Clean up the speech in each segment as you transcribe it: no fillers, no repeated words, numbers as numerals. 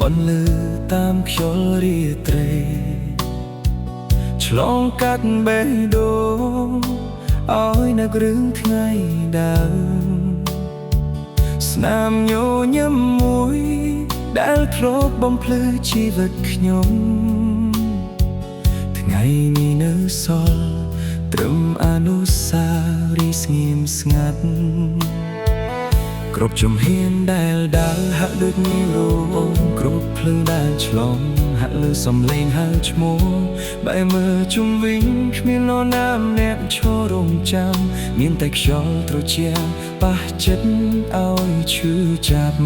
បន្លឺតាមខ្យល់រាត្រីឆ្លងកាត់បេះដូងឲ្យនៅគ្រឿងថ្ងៃដើមស្នាមញញឹមមួយដែលធ្លាប់បំភ្លឺជីវិតខ្ញុំថ្ងៃនេះនៅសល់ត្រឹមអនុស្សាវរីយ៍ស្ងៀមស្ងាត់គ្រប់ជំហានដែលដើរហាក់ដូចមានរោងគ្រប់ភ្លឺដែលឆ្លងហាក់លើសំឡេងហៅឈ្មោះបែរមើលជុំវិញគ្មាននរណាម្នាក់ឈររងចាំមានតែខ្យល់ត្រជាក់ប៉ះចិត្តឲ្យឈឺចាប់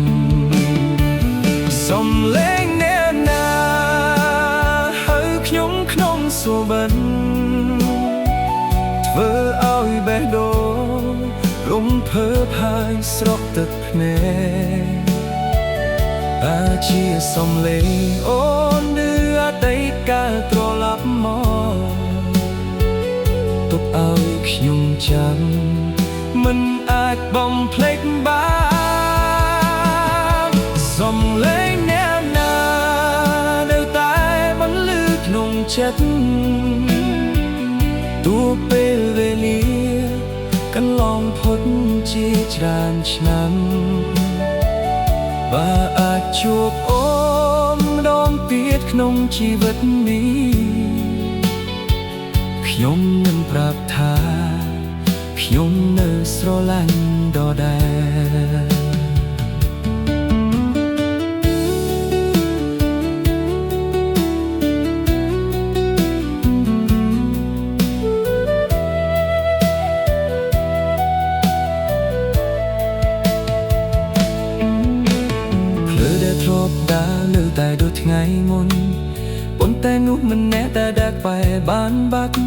សំឡេងអ្នកណាហៅខ្ញុំក្នុងសួបិនធ្វើឲ្យបេះដូងរំភើបហើយស្រក់ទឹកភ្នែកជាសំឡេងអូននៅអតីតកាលត្រឡប់មកទុកឲ្យខ្ញុំចាំមិនអាចបំភ្លេចបានសំឡេងអ្នកណានៅតែបន្លឺក្នុងចិត្តទោះពេលវេលាកន្លងផុតជាច្រើនឆ្នាំបើអាចជួបអូនម្ដងទៀតក្នុងជីវិតនេះខ្ញុំនឹងប្រាប់ថាខ្ញុំនៅស្រឡាញ់ដដែលធ្លាប់ដើរនៅតែដូចថ្ងៃមុនប៉ុន្តែនោះមិនណែតែដើរបែរបានបាត់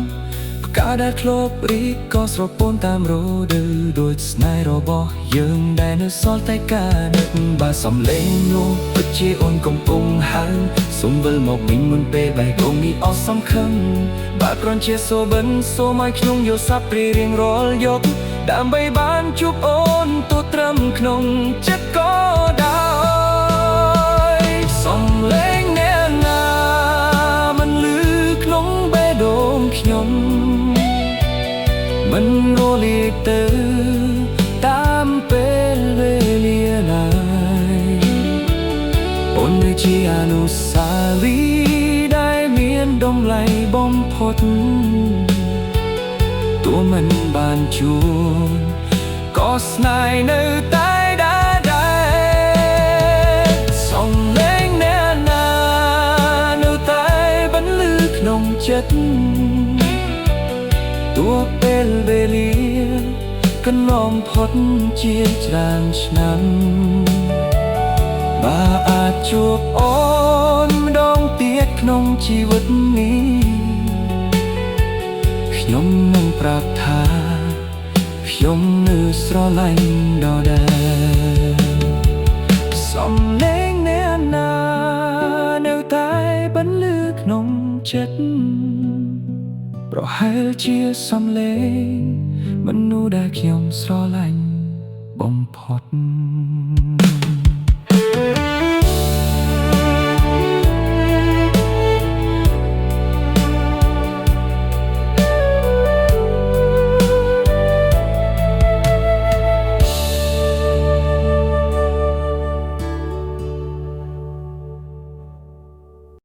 ផ្កាដែលធ្លាប់រីកក៏ស្រពោនតាមរដូវដូចស្នេហ៍របស់យើងដែលនៅសល់តែការនឹកបើសំឡេងនោះពិតជាអូនកំពុងហៅសូមវិលមកវិញមុនពេលបែកគំនេះអស់សំខឹងបើគ្រាន់ជាសូបិនសូមឲ្យខ្ញុំយល់សប្តិរៀងរាល់យប់ដើម្បីបានជួបអូនទូត្រឹមក្នុងចិត្តក៏ដោយសំឡេងអ្នកណាមិនឮក្នុងបេះដូងខ្ញុំមិនរលាយទៅតាមពេលវេលាឡើយអូនជាអនុស្សាវរីយ៍ដែលមានតម្លៃបំផុតទោះមិនបានជួបក៏ស្នេហ៍នៅតែទោះពេលវេលាកន្លងផុតជាច្រើនឆ្នាំបើអាចជួបអូនម្ដងទៀតក្នុងជីវិតនេះខ្ញុំនឹងប្រាប់ថាខ្ញុំនៅស្រឡាញ់ដដែលសំឡេងអ្នកណានៅតែបន្លឺក្នុងចិត្តប្រហែលជាសំឡេងមនុស្សដែលខ្ញុំស្រឡាញ់បំផុត